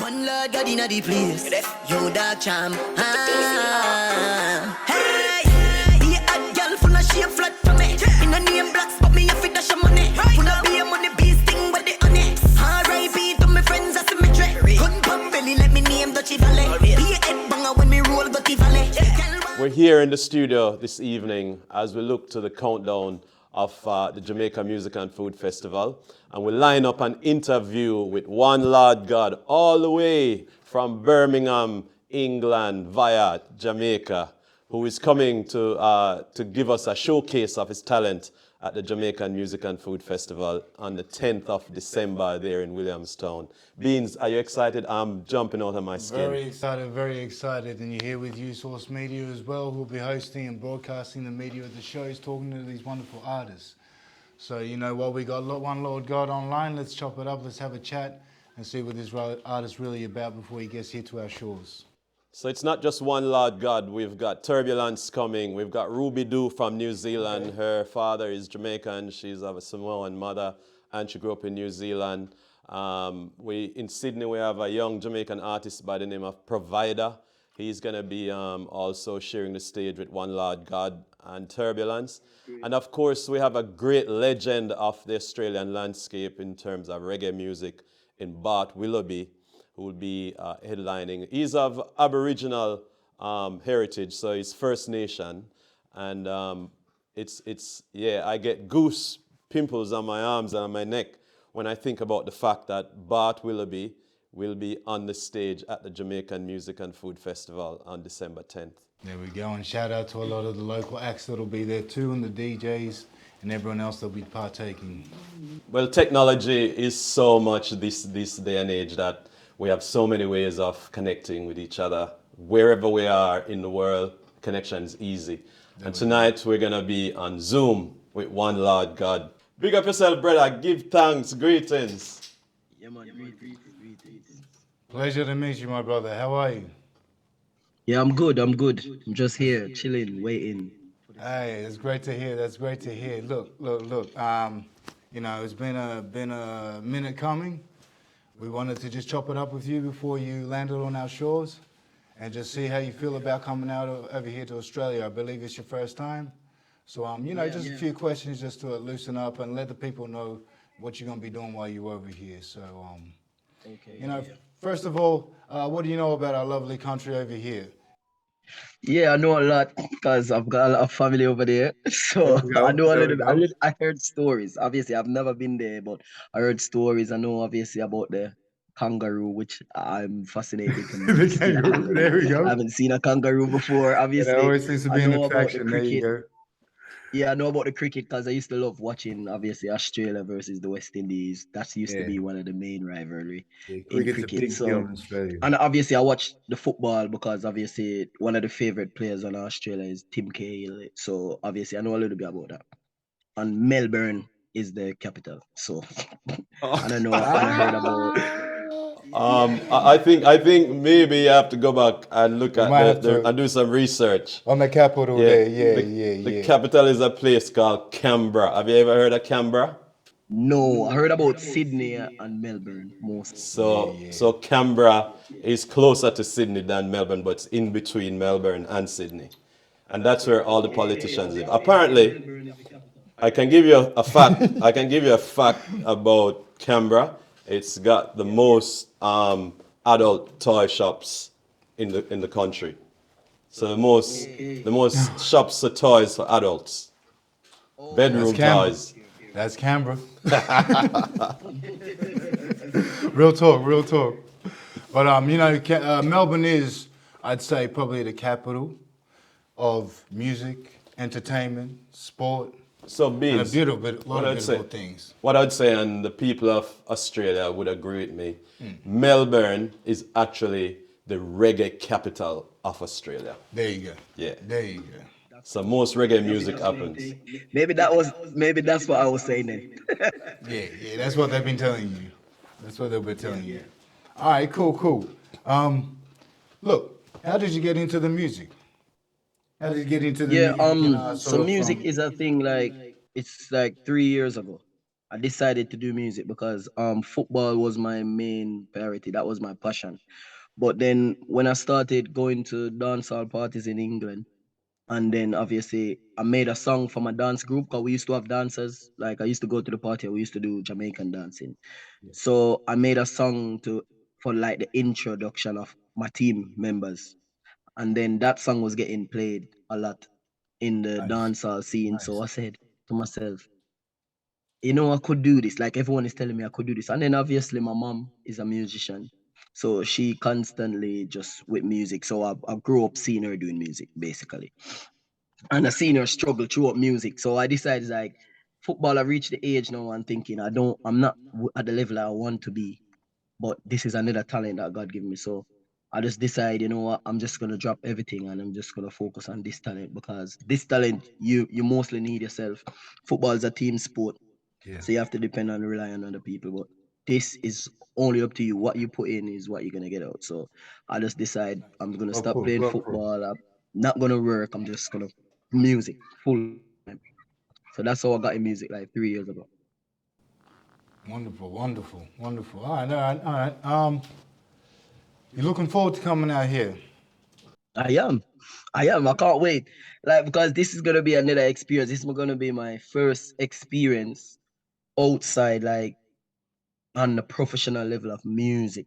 One Lord God inna the place. Yo, dark charm. Hey, be a hot girl full of shape flat for me. In a name blacks, but me a fit dash your money. Full of be a money beast thing with the honey. R.I.P. to my friends at cemetery. Gun pump belly, let me name Dutchy Valley. Be a head banger when me roll Dutchy Valley. We're here in the studio this evening as we look to the countdown of the Jamaican Music and Food Festival. And we line up an interview with one Lord God all the way from Birmingham, England, via Jamaica, who is coming to give us a showcase of his talent at the Jamaican Music and Food Festival on the 10th of December there in Williamstown. Beans, are you excited? I'm jumping out of my skin. Very excited. And you're here with USource Media as well, who'll be hosting and broadcasting the media of the shows, talking to these wonderful artists. So, you know, while we got one Lord God online, let's chop it up, let's have a chat and see what this artist really about before he gets here to our shores. So it's not just one Lord God. We've got Turbulence coming. We've got Ruby Doo from New Zealand. Okay. Her father is Jamaican. She's of a Samoan mother, and she grew up in New Zealand. In Sydney, we have a young Jamaican artist by the name of Provider. He's going to be also sharing the stage with one Lord God and Turbulence. And of course, we have a great legend of the Australian landscape in terms of reggae music in Bart Willoughby, who will be headlining. He's of Aboriginal heritage, so he's First Nation. And I get goose pimples on my arms and on my neck when I think about the fact that Bart Willoughby will be on the stage at the Jamaican Music and Food Festival on December 10th. There we go, and shout out to a lot of the local acts that'll be there too, and the DJs and everyone else that'll be partaking. Well, technology is so much this day and age that we have so many ways of connecting with each other. Wherever we are in the world, connection is easy. And tonight we're going to be on Zoom with one Lord God. Big up yourself, brother. Give thanks. Greetings. Yeah, man. Greetings. Pleasure to meet you, my brother. How are you? Yeah, I'm good. I'm just here, chilling, waiting. Hey, that's great to hear. Look. You know, it's been a minute coming. We wanted to just chop it up with you before you landed on our shores and just see how you feel about coming out over here to Australia. I believe it's your first time. So, a few questions just to loosen up and let the people know what you're going to be doing while you're over here. So, first of all, what do you know about our lovely country over here? Yeah, I know a lot because I've got a lot of family over there. So I know a little bit. I heard stories. Obviously, I've never been there, but I heard stories. I know obviously about the kangaroo, which I'm fascinated. There we go. I haven't seen a kangaroo before. Obviously, there always seems to be an attraction. There you go. Yeah, I know about the cricket because I used to love watching, obviously, Australia versus the West Indies. That used to be one of the main rivalry in cricket. A big deal in Australia. And obviously, I watched the football because obviously one of the favorite players on Australia is Tim Cahill. So obviously, I know a little bit about that. And Melbourne is the capital. So I don't know. I heard about. I think maybe you have to go back and look at and do some research. On the capital there, The capital is a place called Canberra. Have you ever heard of Canberra? No, I heard about Sydney and Melbourne most. So Canberra is closer to Sydney than Melbourne, but it's in between Melbourne and Sydney. And that's where all the politicians live. Apparently, I can give you a fact. I can give you a fact about Canberra. It's got the most adult toy shops in the country. So the most shops for toys for adults. Bedroom toys. That's Canberra. Real talk. But Melbourne is, I'd say, probably the capital of music, entertainment, sport. So Beans, and a lot of beautiful things. What I'd say, and the people of Australia would agree with me, Melbourne is actually the reggae capital of Australia. There you go. Yeah. There you go. So most reggae music happens. Maybe that's what I was saying then. yeah, that's what they've been telling you. All right, cool. Look, how did you get into the music? How did you get into the music? So music is a thing it's like 3 years ago. I decided to do music because football was my main priority. That was my passion. But then when I started going to dancehall parties in England, and then obviously I made a song for my dance group because we used to have dancers. Like I used to go to the party, we used to do Jamaican dancing. So I made a song to for like the introduction of my team members. And then that song was getting played a lot in the Nice, dancehall scene. So nice. I said to myself, I could do this. Like everyone is telling me I could do this. And then obviously my mom is a musician. So she constantly just with music. So I grew up seeing her doing music basically. And I seen her struggle throughout music. So I decided like football, I reached the age now and thinking I'm not at the level I want to be, but this is another talent that God gave me. So I just decided, you know what, I'm just gonna drop everything and I'm just gonna focus on this talent because this talent you mostly need yourself. Football is a team sport. Yeah. So you have to depend on rely on other people. But this is only up to you. What you put in is what you're gonna get out. So I just decide I'm gonna Well stop put, playing well put. football. I'm not gonna work. I'm just gonna music full time. So that's how I got in music like 3 years ago. Wonderful, wonderful, wonderful. All right, all right, all right. You're looking forward to coming out here. I am. I am. I can't wait. Like because this is gonna be another experience. This is gonna be my first experience outside, like on the professional level of music,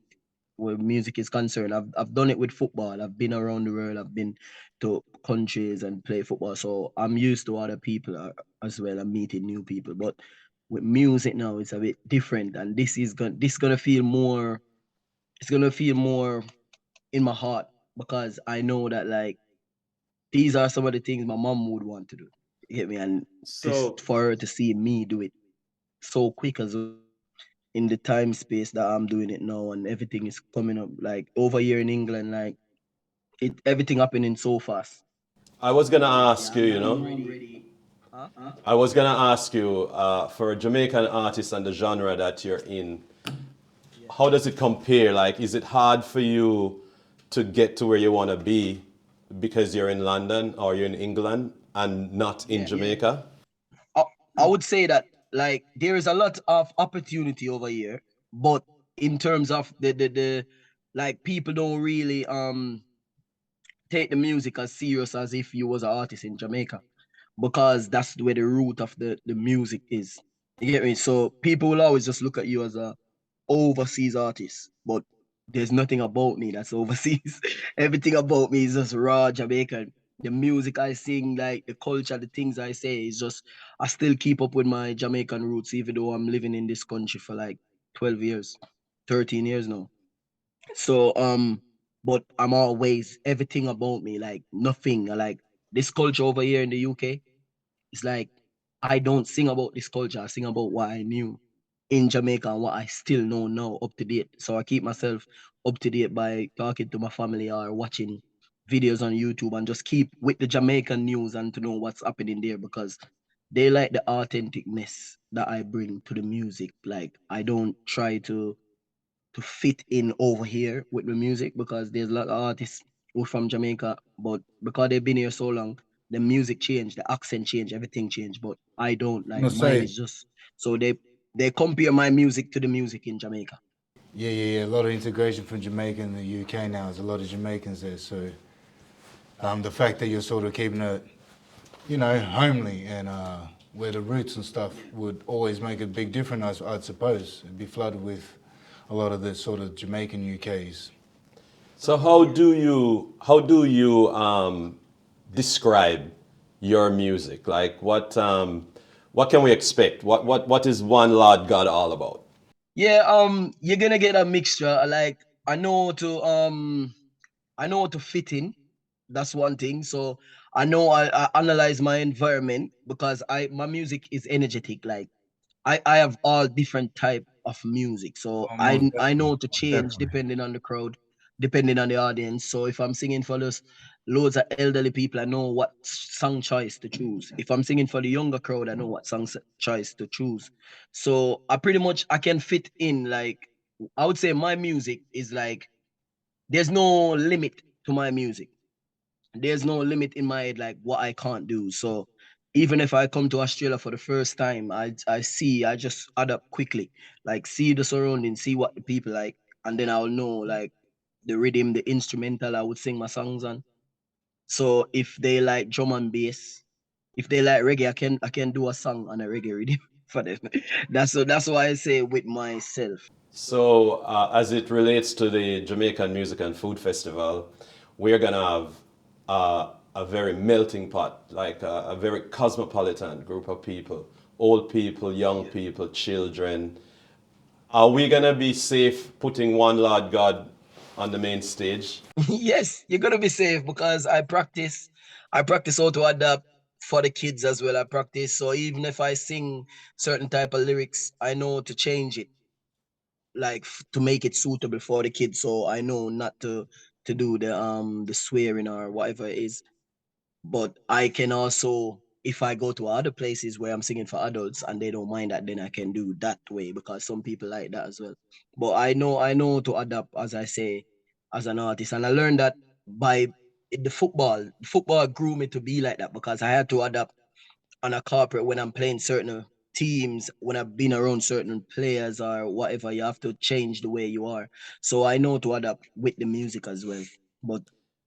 where music is concerned. I've done it with football. I've been around the world. I've been to countries and play football. So I'm used to other people as well and meeting new people. But with music now, it's a bit different, and this gonna feel more. It's gonna feel more in my heart because I know that like these are some of the things my mom would want to do. You get me? And this So for her to see me do it so quick as well in the time space that I'm doing it now and everything is coming up like over here in England, like everything happening so fast. I was gonna ask Yeah, you, I know I'm ready. Huh? I was gonna ask you for a Jamaican artist and the genre that you're in, how does it compare? Like, is it hard for you to get to where you want to be because you're in London or you're in England and not in Yeah. Jamaica? I, I would say that like there is a lot of opportunity over here, but in terms of the like people don't really take the music as serious as if you was an artist in Jamaica because that's where the root of the music is. You get me? So people will always just look at you as a overseas artist, but there's nothing about me that's overseas. Everything about me is just raw Jamaican. The music I sing, like the culture, the things I say is just I still keep up with my Jamaican roots, even though I'm living in this country for like 12 years, 13 years now. So but I'm always everything about me, like nothing like this culture over here in the UK. It's like I don't sing about this culture. I sing about what I knew in Jamaica and what I still know now up to date. So I keep myself up to date by talking to my family or watching videos on YouTube and just keep with the Jamaican news and to know what's happening there because they like the authenticness that I bring to the music. Like I don't try to fit in over here with the music because there's a lot of artists who are from Jamaica, but because they've been here so long, the music changed, the accent changed, everything changed. But I don't I'm like gonna mine say, is just so they compare my music to the music in Jamaica. yeah, yeah, yeah. A lot of integration from Jamaica and the UK now. There's a lot of Jamaicans there, so the fact that you're sort of keeping it, homely and where the roots and stuff would always make a big difference. I'd suppose it'd be flooded with a lot of the sort of Jamaican UKs. So how do you describe your music? Like what can we expect? What is One Lord God all about? Yeah, you're gonna get a mixture. Like I know how to fit in. That's one thing. So I know I analyze my environment because my music is energetic. Like I have all different type of music. So Oh, most I definitely, know to most change definitely. depending on the crowd, depending on the audience. So if I'm singing for those loads of elderly people, I know what song choice to choose. If I'm singing for the younger crowd, I know what choice to choose. So I can fit in like I would say my music is like there's no limit to my music. There's no limit in my head like what I can't do. So even if I come to Australia for the first time, I just adapt quickly. Like see the surrounding, see what the people like, and then I'll know like the rhythm, the instrumental I would sing my songs on. So if they like drum and bass, if they like reggae, I can do a song on a reggae rhythm for them. That's why I say with myself. So, as it relates to the Jamaican Music and Food Festival, we're gonna have a very melting pot, like a very cosmopolitan group of people, old people, young people, children. Are we gonna be safe putting One Lord God on the main stage? Yes, you're gonna be safe because I practice how to adapt for the kids as well. I practice so even if I sing certain type of lyrics, I know to change it like to make it suitable for the kids. So I know not to do the swearing or whatever it is. But I can also, if I go to other places where I'm singing for adults and they don't mind that, then I can do that way because some people like that as well. But I know to adapt, as I say, as an artist, and I learned that by the football. Football grew me to be like that because I had to adapt on a corporate when I'm playing certain teams, when I've been around certain players or whatever, you have to change the way you are. So I know to adapt with the music as well. But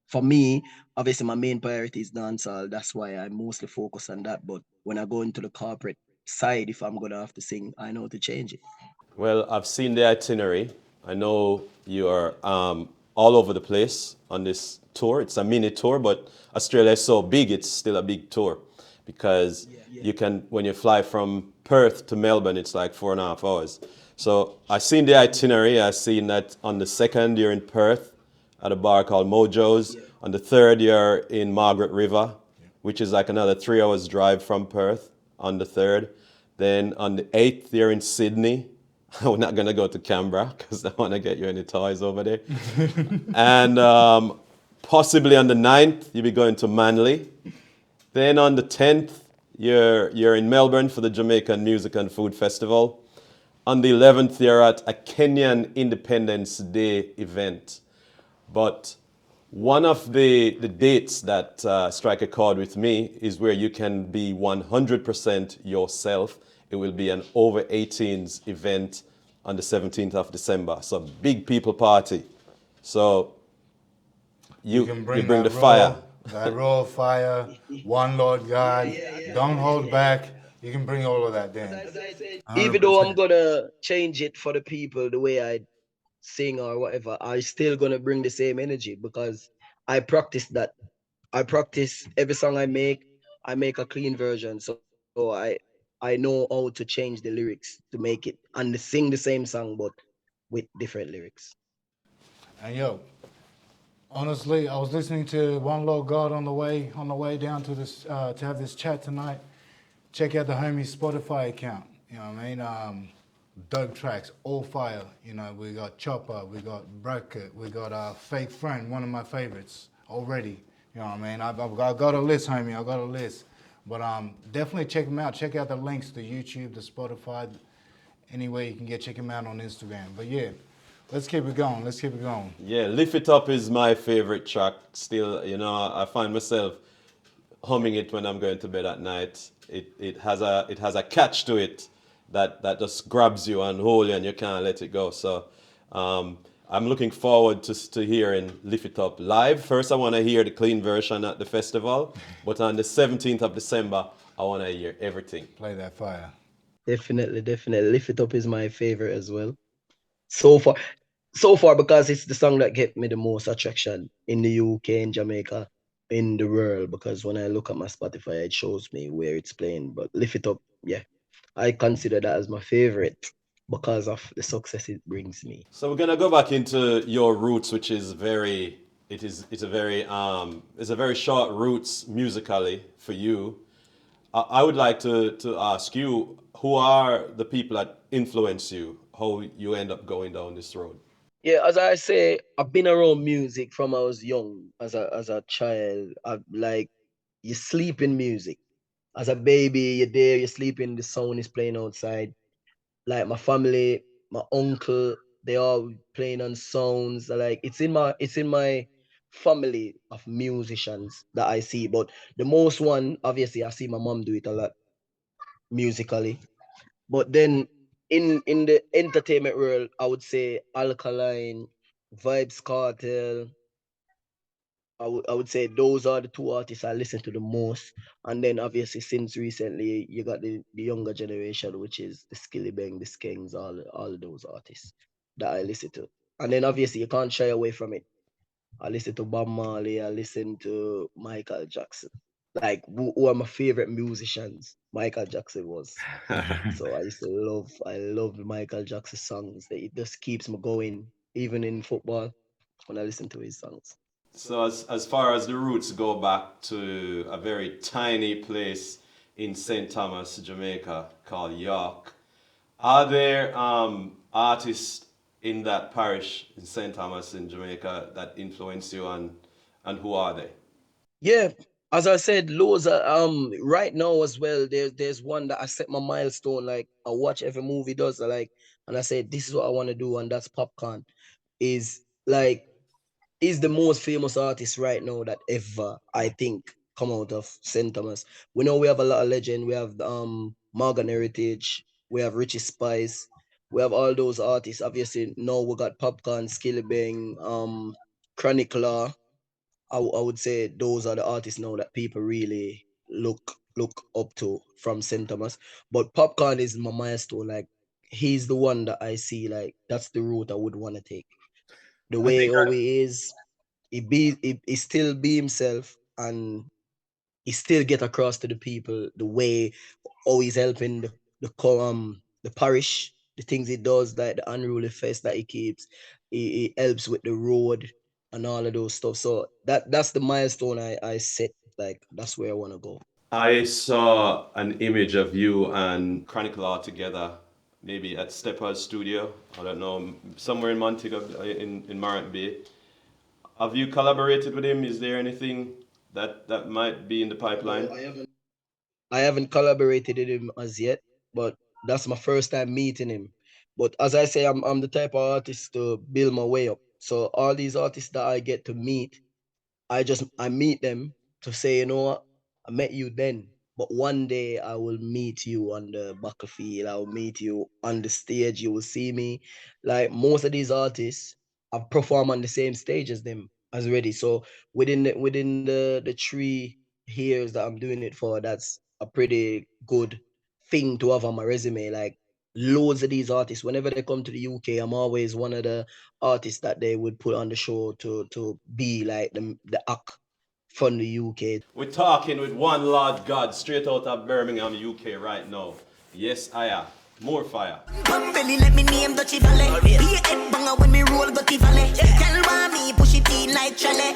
for me, obviously my main priority is dancehall. That's why I mostly focus on that. But when I go into the corporate side, if I'm gonna have to sing, I know to change it. Well, I've seen the itinerary. I know you are all over the place on this tour. It's a mini tour, but Australia is so big, it's still a big tour because you can, when you fly from Perth to Melbourne, it's like 4.5 hours. So I've seen the itinerary. I've seen that on the second, you're in Perth at a bar called Mojo's. On the third, you're in Margaret River, which is like another 3 hours drive from Perth on the third. Then on the 8th, you're in Sydney. We're not going to go to Canberra because I want to get you any toys over there. And possibly on the 9th, you'll be going to Manly. Then on the 10th, you're in Melbourne for the Jamaican Music and Food Festival. On the 11th, you're at a Kenyan Independence Day event. But one of the dates that strike a chord with me is where you can be 100% yourself. It will be an over 18s event on the 17th of December. So big people party. So you can you bring bring the that fire. that raw fire, one Lord God. Don't hold back. You can bring all of that, Dan. Even though I'm 100%. gonna change it for the people the way I sing or whatever, I still gonna bring the same energy because I practice that. I practice every song I make a clean version. So I know how to change the lyrics to make it and sing the same song but with different lyrics. And yo, honestly, I was listening to One Lord God on the way down to this to have this chat tonight. Check out the homie Spotify account. You know what I mean? Dope tracks, all fire. You know, we got Chopper, we got Bracket, we got Fake Friend, one of my favorites already. You know what I mean? I've got a list, homie. I got a list. But definitely check them out. Check out the links to YouTube, the Spotify, anywhere you can get. Check them out on Instagram. But yeah, let's keep it going. Let's keep it going. Yeah, Lift It Up is my favorite track. Still, I find myself humming it when I'm going to bed at night. It has a catch to it that just grabs you and holds you and you can't let it go. So I'm looking forward to hearing Lift It Up live. First, I want to hear the clean version at the festival, but on the 17th of December, I want to hear everything. Play that fire. Definitely, definitely. Lift It Up is my favorite as well. So far, so far because it's the song that get me the most attraction in the UK, in Jamaica, in the world. Because when I look at my Spotify, it shows me where it's playing. But Lift It Up, yeah, I consider that as my favorite because of the success it brings me. So we're gonna go back into your roots, which is it's a very short roots musically for you. I would like to ask you, who are the people that influence you? How you end up going down this road? Yeah, as I say, I've been around music from I was young, as a child. I like you sleep in music. As a baby, you're there, you're sleeping, the sound is playing outside. Like my family, my uncle, they all playing on sounds. Like it's in my family of musicians that I see, but the most one, obviously, I see my mom do it a lot musically. But then in the entertainment world, I would say Alkaline, Vibes Cartel. I would say those are the two artists I listen to the most. And then obviously since recently you got the younger generation, which is the Skilly Bang, the Skanks, all of those artists that I listen to. And then obviously you can't shy away from it. I listen to Bob Marley, I listen to Michael Jackson. Like who are my favorite musicians? Michael Jackson was. So I love Michael Jackson songs. It just keeps me going, even in football when I listen to his songs. So as far as the roots go back to a very tiny place in St. Thomas, Jamaica called York, are there artists in that parish in St. Thomas in Jamaica that influence you, and who are they? Yeah, as I said, loads of right now as well. There's one that I set my milestone. Like I watch every movie does. And I said this is what I want to do, and that's Popcorn. Is like is the most famous artist right now that ever I think come out of St. Thomas. We know we have a lot of legend. We have Morgan Heritage. We have Richie Spice. We have all those artists. Obviously, now we got Popcorn, Skillibeng, Chronic Law. I would say those are the artists now that people really look up to from St. Thomas. But Popcorn is my milestone. Like he's the one that I see. Like that's the route I would want to take. The I way think how he is, he still be himself, and he still get across to the people the way how he's helping the parish, the things he does, like the unruly fest that he keeps. He helps with the road and all of those stuff. So that's the milestone I set. Like that's where I want to go. I saw an image of you and Chronicle Law together, maybe at Stepper's studio. I don't know, somewhere in Montego, in Marant Bay. Have you collaborated with him? Is there anything that might be in the pipeline? No, I haven't collaborated with him as yet, but that's my first time meeting him. But as I say, I'm the type of artist to build my way up. So all these artists that I get to meet, I meet them to say, you know what, I met you then, but one day I will meet you on the battlefield. I will meet you on the stage. You will see me. Like most of these artists, I've performed on the same stage as them as already. So within the 3 years that I'm doing it for, that's a pretty good thing to have on my resume. Like loads of these artists, whenever they come to the UK, I'm always one of the artists that they would put on the show to be like the act from the UK. We're talking with one Lord God straight out of Birmingham, UK right now. Yes, I am. More fire. Come belly, let me name Dutchy Valley. Be a head banger when me roll Gutty Valley. Tell why me push it in like Chale.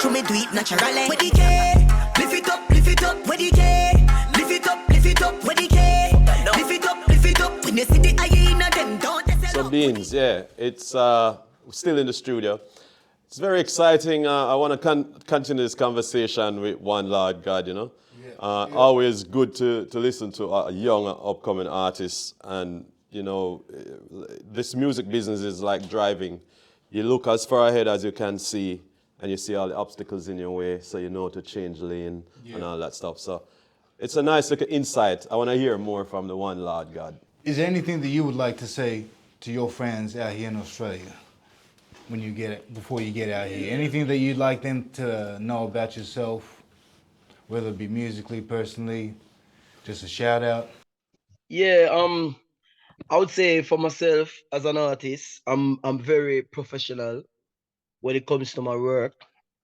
Show me do it naturally. Where the K? Lift it up, lift it up. Where the K? Lift it up, lift it up. Where the K? Lift it up, lift it up. When you see the hyena, them don't they sell So up. Beans, yeah, it's still in the studio. It's very exciting. I want to continue this conversation with one Lord God, you know. Always good to listen to a young upcoming artist, and you know, this music business is like driving. You look as far ahead as you can see, and you see all the obstacles in your way, so you know to change lane and all that stuff. So it's a nice little insight. I want to hear more from the one Lord God. Is there anything that you would like to say to your friends out here in Australia when you before you get out here? Anything that you'd like them to know about yourself, whether it be musically, personally, just a shout out? Yeah, I would say for myself as an artist, I'm very professional when it comes to my work.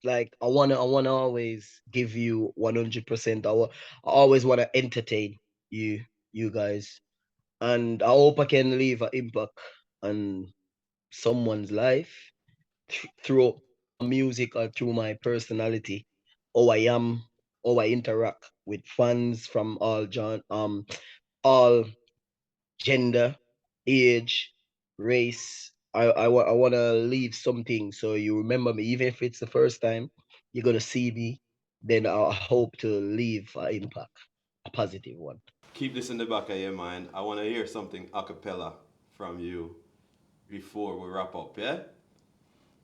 Like I wanna always give you 100%. I always wanna entertain you guys, and I hope I can leave an impact on someone's life through music or through my personality, how I am, how I interact with fans from all gender, age, race. I want to leave something so you remember me, even if it's the first time you're gonna see me. Then I hope to leave an impact, a positive one. Keep this in the back of your mind. I want to hear something a cappella from you before we wrap up, yeah?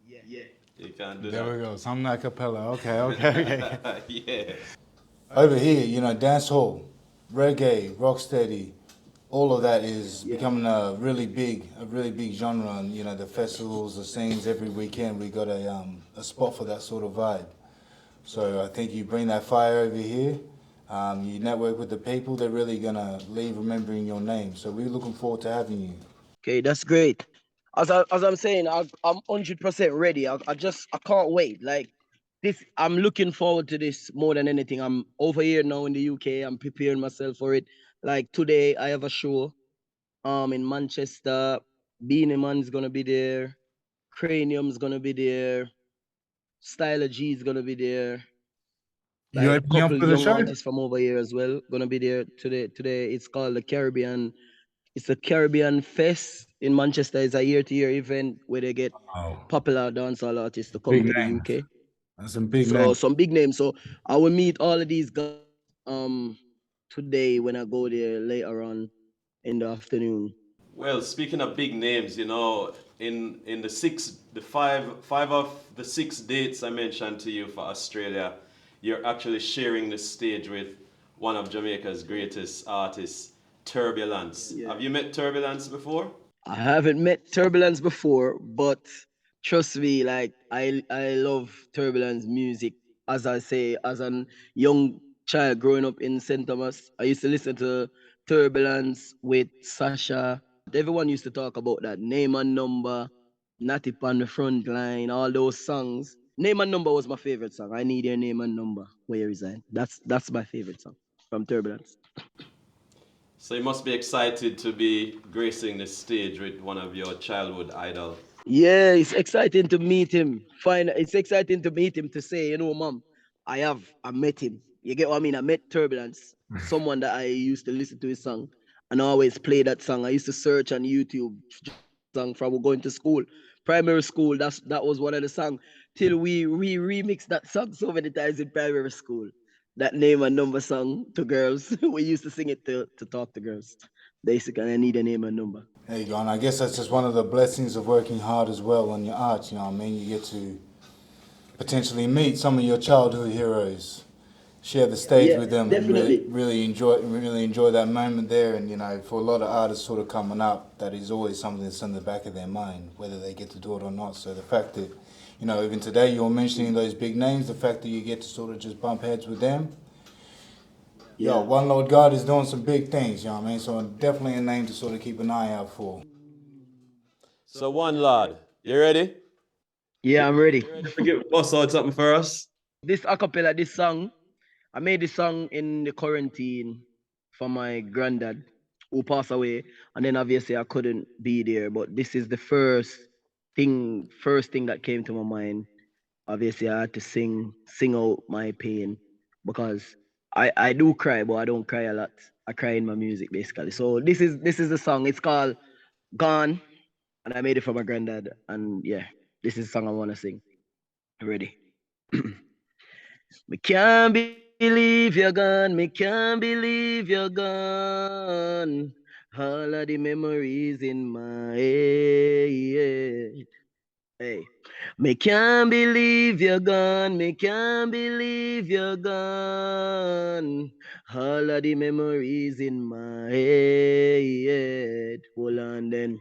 You can't do There that. we go. Something a cappella. Okay. Yeah. Over here, you know, dancehall, reggae, rocksteady, all of that is becoming a really big genre. And you know, the festivals, the scenes every weekend, we got a spot for that sort of vibe. So I think you bring that fire over here. You network with the people. They're really gonna leave remembering your name. So we're looking forward to having you. Okay, that's great. As I'm saying, I'm 100% ready. I can't wait. Like this, I'm looking forward to this more than anything. I'm over here now in the UK. I'm preparing myself for it. Like today, I have a show in Manchester. Beanie Man's gonna be there. Cranium's gonna be there. Styler G is gonna be there. You Like opening up couple for the young show? artists from over here as well gonna be there today. Today it's called the Caribbean. It's a Caribbean Fest in Manchester. It's a year-to-year event where they get Oh, popular dancehall artists to come big to the names. UK. That's some big So names. some big names. So I will meet all of these guys today when I go there later on in the afternoon. Well, speaking of big names, you know, in the five of the 6 dates I mentioned to you for Australia, you're actually sharing the stage with one of Jamaica's greatest artists, Turbulence. Yeah. Have you met Turbulence before? I haven't met Turbulence before, but trust me, like I love Turbulence music. As I say, as a young child growing up in St. Thomas, I used to listen to Turbulence with Sasha. Everyone used to talk about that. Name and Number, Natty on the Front Line, all those songs. Name and Number was my favorite song. I Need Your Name and Number. Where you resign. That's my favorite song from Turbulence. So you must be excited to be gracing the stage with one of your childhood idol. Yeah, it's exciting to meet him. It's exciting to meet him to say, you know, mom, I met him. You get what I mean? I met Turbulence, someone that I used to listen to his song and always play that song. I used to search on YouTube song from going to school, primary school. That was one of the songs. Till we remixed that song so many times in primary school. That Name and Number song to girls. We used to sing it to talk to girls. Basically, I need a name and number. There you go. And I guess that's just one of the blessings of working hard as well on your art. You know what I mean? You get to potentially meet some of your childhood heroes, share the stage Yeah, with them, and definitely. really enjoy that moment there. And you know, for a lot of artists sort of coming up, that is always something that's in the back of their mind, whether they get to do it or not. So the fact that, you know, even today you're mentioning those big names, the fact that you get to sort of just bump heads with them. Yo, One Lord God is doing some big things, you know what I mean? So definitely a name to sort of keep an eye out for. So one lad, you ready? Yeah, I'm ready. Forget bust out something for us. This acapella, this song, I made this song in the quarantine for my granddad who passed away, and then obviously I couldn't be there. But this is the first thing that came to my mind. Obviously, I had to sing out my pain because I do cry, but I don't cry a lot. I cry in my music basically. So this is the song. It's called Gone, and I made it for my granddad. And yeah, this is the song I want to sing. Ready? Me can't believe you're gone. Me can't believe you're gone. All of the memories in my head. Hey. Me can't believe you're gone. Me can't believe you're gone. All of the memories in my head. Hold on then.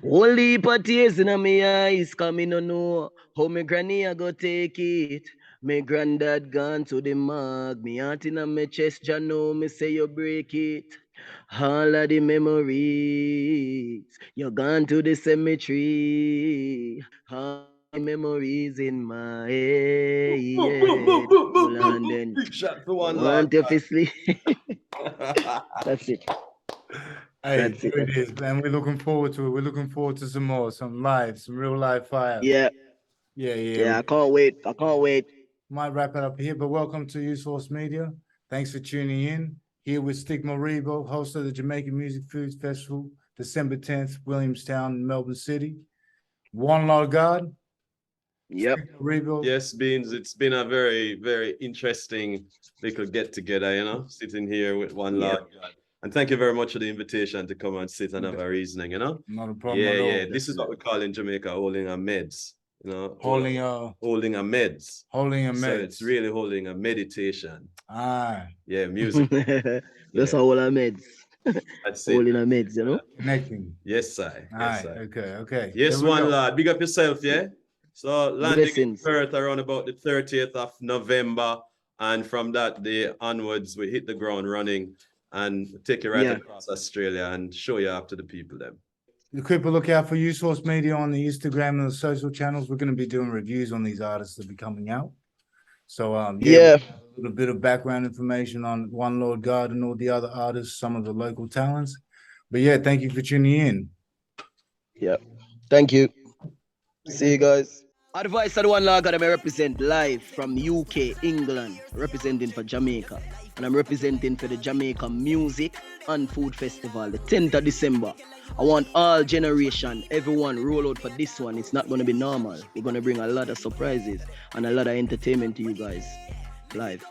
Whole heap of tears in my eyes, come in no know how me granny a go take it. Me granddad gone to the morgue, me heart in my chest, Jah know me say you break it. All of the memories, you gone to the cemetery. All the memories in my head. Hold on then. Big shot for I one lad. want you to sleep. That's it. Hey, That's it. there it is, man. We're looking forward to it. We're looking forward to some more, some real live fire. Yeah. Yeah. Yeah, I can't wait. I can't wait. Might wrap it up here, but welcome to USource Media. Thanks for tuning in. Here with Stick Mareebo, host of the Jamaican Music Foods Festival, December 10th, Williamstown, Melbourne City. One Lord God. Yep. Stick Mareebo. Yes, Beans, it's been a very, very interesting little get together, you know, sitting here with one Yep. lad. And thank you very much for the invitation to come and sit and have a reasoning, you know? Not a problem at all. Yeah. This is what we call in Jamaica holding our meds. you know, Holding a meds. holding a So meds. it's really holding a meditation. Ah, Yeah, music. That's Yeah. all our meds. That's All it. in our meds, you know. connecting. Yes, sir. All Yes, right. sir. Okay. Okay. Yes, There we one go. lad. Big up yourself, yeah? So landing in Blessings. Perth around about the 30th of November. And from that day onwards, we hit the ground running and take you right across Australia and show you up to the people then. Keep a lookout for USource Media on the Instagram and the social channels. We're going to be doing reviews on these artists that will be coming out. So a little bit of background information on One Lord God and all the other artists, some of the local talents. But yeah, thank you for tuning in. Yeah. Thank you. See you guys. Advice to the One Lord God, I represent live from UK, England, representing for Jamaica. And I'm representing for the Jamaica Music and Food Festival, the 10th of December. I want all generation, everyone roll out for this one. It's not going to be normal. We're going to bring a lot of surprises and a lot of entertainment to you guys live.